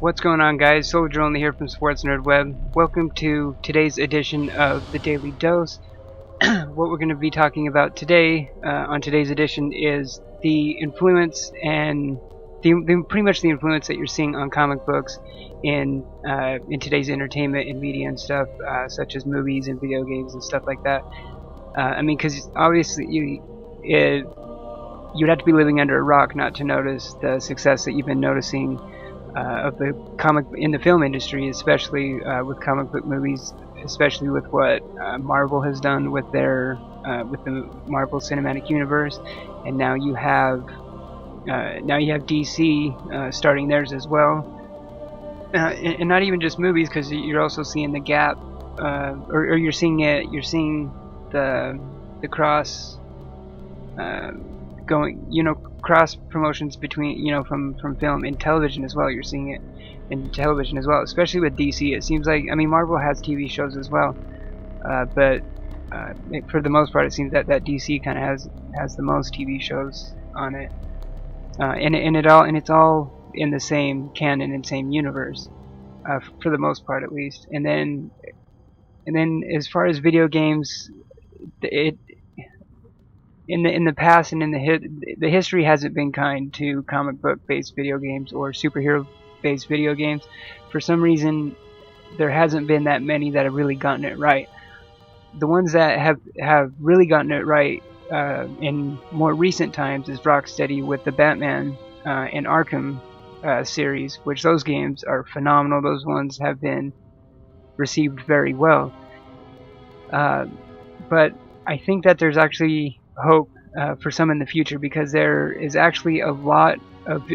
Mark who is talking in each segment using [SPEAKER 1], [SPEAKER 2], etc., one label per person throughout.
[SPEAKER 1] What's going on, guys? Soldier Only here from Sports Nerd Web. Welcome to today's edition of the Daily Dose. What we're going to be talking about today, on today's edition, is the influence and pretty much the influence that you're seeing on comic books in today's entertainment and media and stuff, such as movies and video games and stuff like that. Because obviously you'd have to be living under a rock not to notice the success that you've been noticing of the comic in the film industry, especially with comic book movies, especially with what Marvel has done with their with the Marvel Cinematic Universe, and now you have DC starting theirs as well, and not even just movies, because you're also seeing the gap, or you're seeing the cross cross promotions between, from film and television as well. You're seeing it in television as well, especially with DC. It seems like, Marvel has TV shows as well, but for the most part it seems that DC kind of has the most TV shows on it, and it's all in the same canon and same universe, for the most part at least. And then as far as video games, in the past and in the history hasn't been kind to comic book based video games or superhero based video games. For some reason, there hasn't been that many that have really gotten it right. The ones that have really gotten it right in more recent times is Rocksteady with the Batman and Arkham series, which those games are phenomenal. Those ones have been received very well, but I think that there's actually hope for some in the future, because there is actually a lot of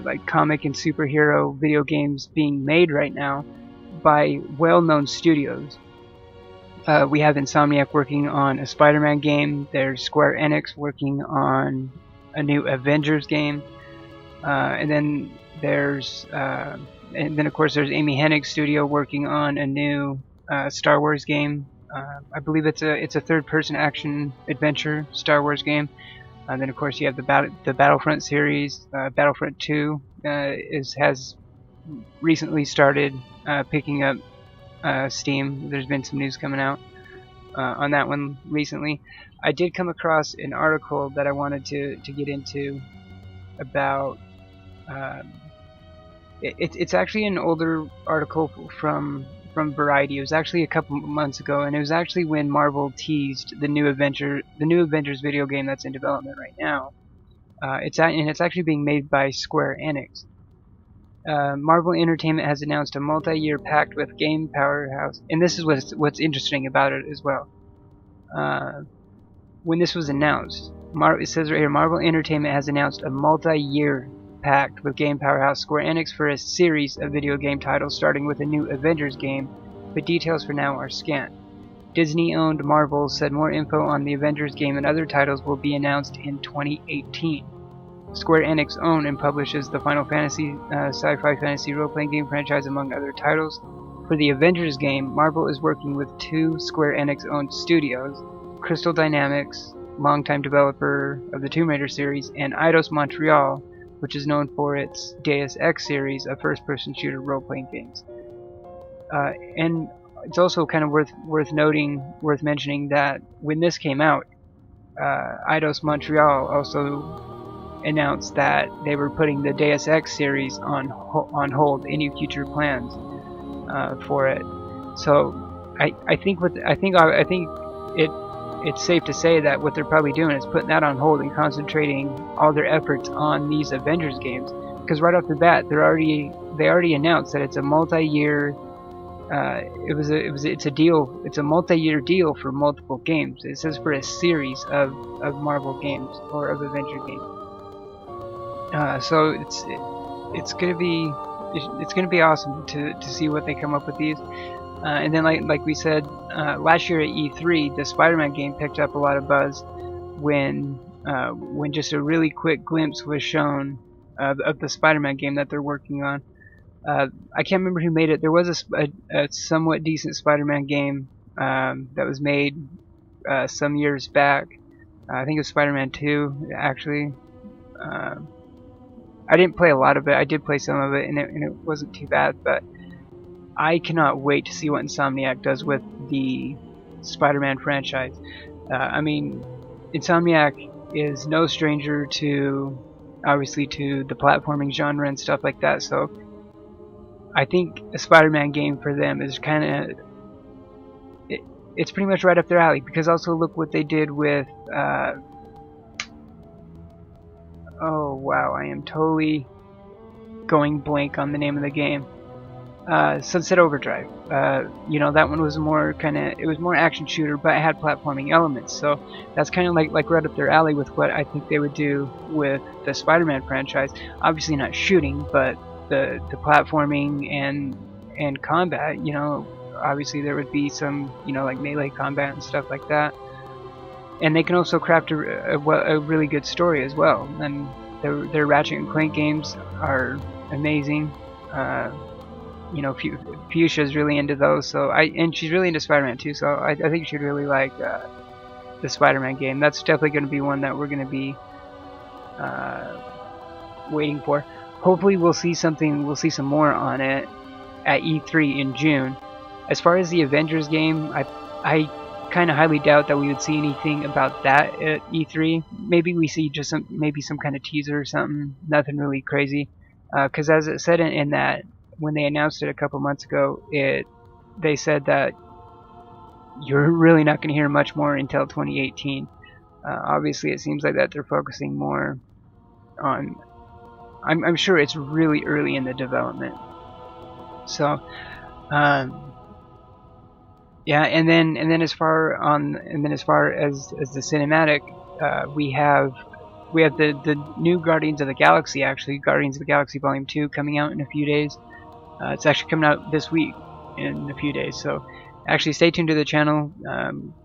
[SPEAKER 1] like comic and superhero video games being made right now by well-known studios. We have Insomniac working on a Spider-Man game. There's Square Enix working on a new Avengers game, and then of course there's Amy Hennig's studio working on a new Star Wars game. I believe it's a third-person action adventure Star Wars game. Then of course you have the Battlefront series. Battlefront 2 has recently started picking up steam. There's been some news coming out on that one recently. I did come across an article that I wanted to get into about. It's actually an older article from Variety. It was actually a couple months ago, and it was actually when Marvel teased the new Avengers video game that's in development right now. It's actually being made by Square Enix. Marvel Entertainment has announced a multi-year pact with game powerhouse, and this is what's interesting about it as well. When this was announced, it says right here, Marvel Entertainment has announced a multi-year pact with game powerhouse Square Enix for a series of video game titles, starting with a new Avengers game, but details for now are scant. Disney-owned Marvel said more info on the Avengers game and other titles will be announced in 2018. Square Enix owns and publishes the Final Fantasy sci-fi fantasy role-playing game franchise, among other titles. For the Avengers game, Marvel is working with two Square Enix-owned studios, Crystal Dynamics, longtime developer of the Tomb Raider series, and Eidos Montreal, which is known for its Deus Ex series of first-person shooter role-playing games. And it's also kind of worth mentioning that when this came out, Eidos Montreal also announced that they were putting the Deus Ex series on hold, any future plans for it. So I think it's safe to say that what they're probably doing is putting that on hold and concentrating all their efforts on these Avengers games, because right off the bat they already announced that it's a multi-year it's a multi-year deal for multiple games. It says for a series of Marvel games or of Avenger games. So it's gonna be awesome to see what they come up with these. And then like we said, last year at E3, the Spider-Man game picked up a lot of buzz when just a really quick glimpse was shown of the Spider-Man game that they're working on. I can't remember who made it. There was a somewhat decent Spider-Man game that was made some years back. I think it was Spider-Man 2, actually. I didn't play a lot of it. I did play some of it, and it wasn't too bad. But I cannot wait to see what Insomniac does with the Spider-Man franchise. I mean, Insomniac is no stranger to, obviously, to the platforming genre and stuff like that. So I think a Spider-Man game for them is kind of, it's pretty much right up their alley. Because also look what they did with, oh wow, I am totally going blank on the name of the game. Sunset Overdrive. You know, that one was more it was more action shooter, but it had platforming elements. So that's kind of like right up their alley with what I think they would do with the Spider-Man franchise. Obviously not shooting, but the platforming and combat. You know, obviously there would be some, you know, like melee combat and stuff like that. And they can also craft a really good story as well. And their Ratchet and Clank games are amazing. You know, Fuchsia's really into those, so and she's really into Spider-Man too. So I think she'd really like the Spider-Man game. That's definitely going to be one that we're going to be waiting for. Hopefully, we'll see something. We'll see some more on it at E3 in June. As far as the Avengers game, I kind of highly doubt that we would see anything about that at E3. Maybe we see just some kind of teaser or something. Nothing really crazy. Because as it said in that, when they announced it a couple months ago, they said that you're really not going to hear much more until 2018. Obviously, it seems like that they're focusing more on. I'm sure it's really early in the development. So, yeah, and then as far as the cinematic, we have the new Guardians of the Galaxy, actually Guardians of the Galaxy Volume 2 coming out in a few days. It's actually coming out this week in a few days, so actually stay tuned to the channel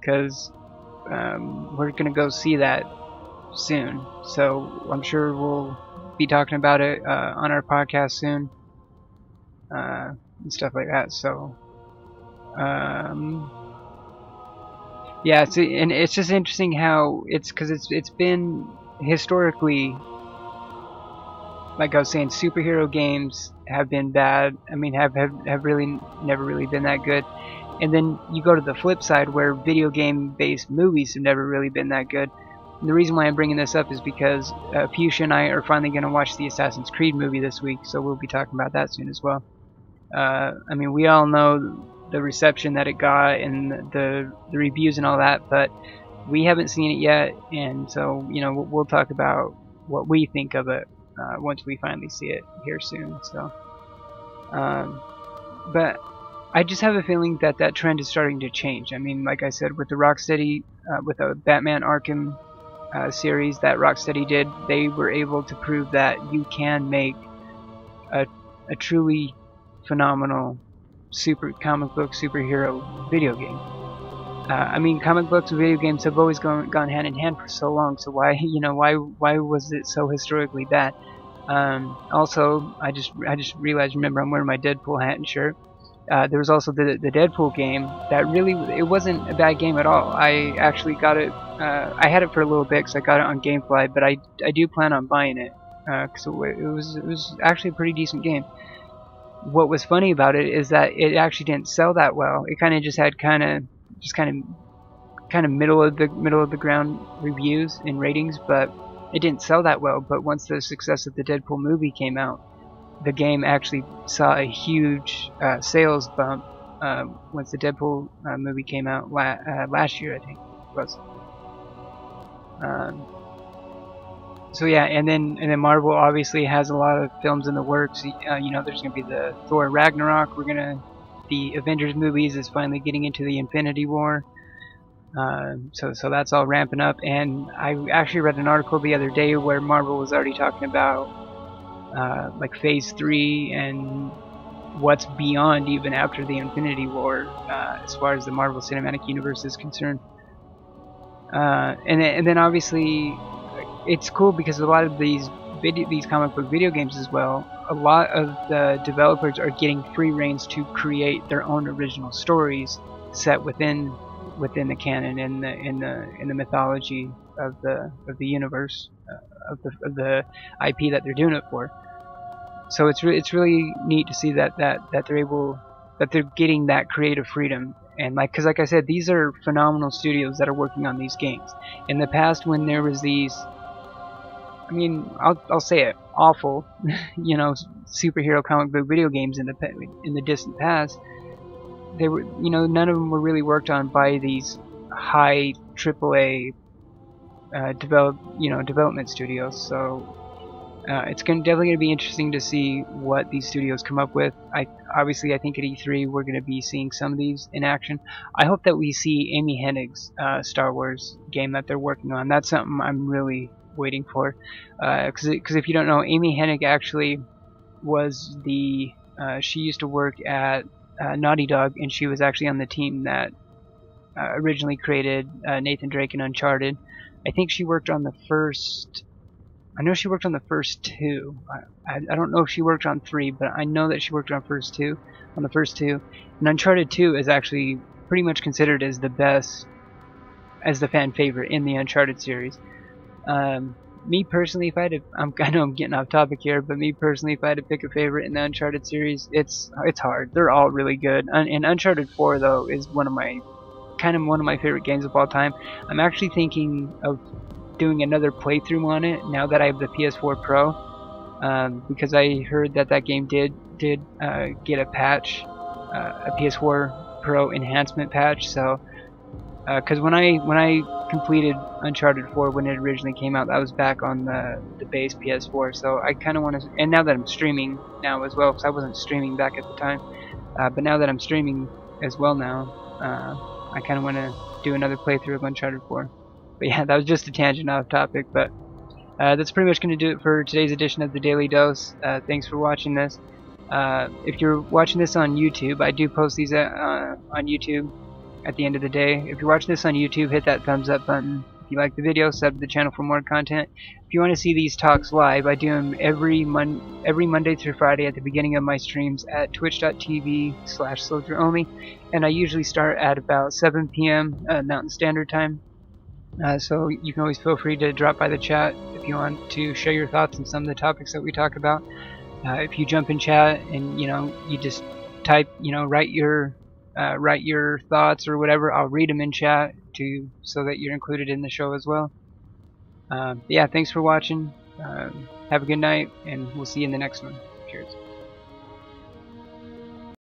[SPEAKER 1] because we're going to go see that soon. So I'm sure we'll be talking about it on our podcast soon and stuff like that. So yeah, and it's just interesting how because it's been historically, like I was saying, superhero games have been bad. I mean, have really never really been that good. And then you go to the flip side where video game based movies have never really been that good. And the reason why I'm bringing this up is because Fuchsia and I are finally going to watch the Assassin's Creed movie this week, so we'll be talking about that soon as well. I mean, we all know the reception that it got and the reviews and all that, but we haven't seen it yet, and so, you know, we'll talk about what we think of it once we finally see it here soon. So, but I just have a feeling that that trend is starting to change. I mean, like I said, with the Rocksteady, with the Batman Arkham series that Rocksteady did, they were able to prove that you can make a truly phenomenal comic book superhero video game. I mean, comic books and video games have always gone hand in hand for so long. So why was it so historically bad? Also, I just realized. Remember, I'm wearing my Deadpool hat and shirt. There was also the Deadpool game that really, it wasn't a bad game at all. I actually got it. I had it for a little bit because I got it on GameFly, but I do plan on buying it because it was actually a pretty decent game. What was funny about it is that it actually didn't sell that well. It kind of just had kind of middle of the ground reviews and ratings, but it didn't sell that well. But once the success of the Deadpool movie came out, the game actually saw a huge sales bump once the Deadpool movie came out last year, I think it was. So yeah, and then Marvel obviously has a lot of films in the works. You know, there's gonna be the Thor Ragnarok. The Avengers movies is finally getting into the Infinity War. So that's all ramping up. And I actually read an article the other day where Marvel was already talking about like Phase 3 and what's beyond even after the Infinity War, as far as the Marvel Cinematic Universe is concerned. And then obviously it's cool because a lot of these comic book video games as well, a lot of the developers are getting free reins to create their own original stories set within the canon and in the mythology of the universe of the IP that they're doing it for. So it's really neat to see that they're getting that creative freedom. And because like I said, these are phenomenal studios that are working on these games. In the past, when there was these, I mean, I'll say it, awful, you know, superhero comic book video games in the distant past, they were, you know, none of them were really worked on by these high AAA development studios. So it's definitely going to be interesting to see what these studios come up with. Obviously I think at E3 we're going to be seeing some of these in action. I hope that we see Amy Hennig's Star Wars game that they're working on. That's something I'm really waiting for. Because if you don't know, Amy Hennig actually was she used to work at Naughty Dog, and she was actually on the team that originally created Nathan Drake and Uncharted. I think she worked on the first. I know she worked on the first two. I don't know if she worked on 3, but I know that she worked on the first two. And Uncharted 2 is actually pretty much considered as the best, as the fan favorite in the Uncharted series. Me personally, if I had to, I know I'm getting off topic here, but me personally, if I had to pick a favorite in the Uncharted series, it's hard. They're all really good. And Uncharted 4 though is one of my favorite games of all time. I'm actually thinking of doing another playthrough on it now that I have the PS4 Pro, because I heard that game did get a patch, a PS4 Pro enhancement patch. So because when I completed Uncharted 4 when it originally came out, that was back on the base PS4. So I kind of want to, and now that I'm streaming now as well, because I wasn't streaming back at the time, but now that I'm streaming as well now, I kind of want to do another playthrough of Uncharted 4. But yeah, that was just a tangent off topic. But that's pretty much going to do it for today's edition of the Daily Dose. Thanks for watching this. If you're watching this on YouTube, I do post these on YouTube at the end of the day. If you're watching this on YouTube, hit that thumbs up button. If you like the video, sub to the channel for more content. If you want to see these talks live, I do them every Monday through Friday at the beginning of my streams at twitch.tv/soldieronly, and I usually start at about 7 p.m. Mountain Standard Time. So you can always feel free to drop by the chat if you want to share your thoughts on some of the topics that we talk about. If you jump in chat and you just type, write your thoughts or whatever, I'll read them in chat too, so that you're included in the show as well. Yeah, thanks for watching. Have a good night, and we'll see you in the next one. Cheers.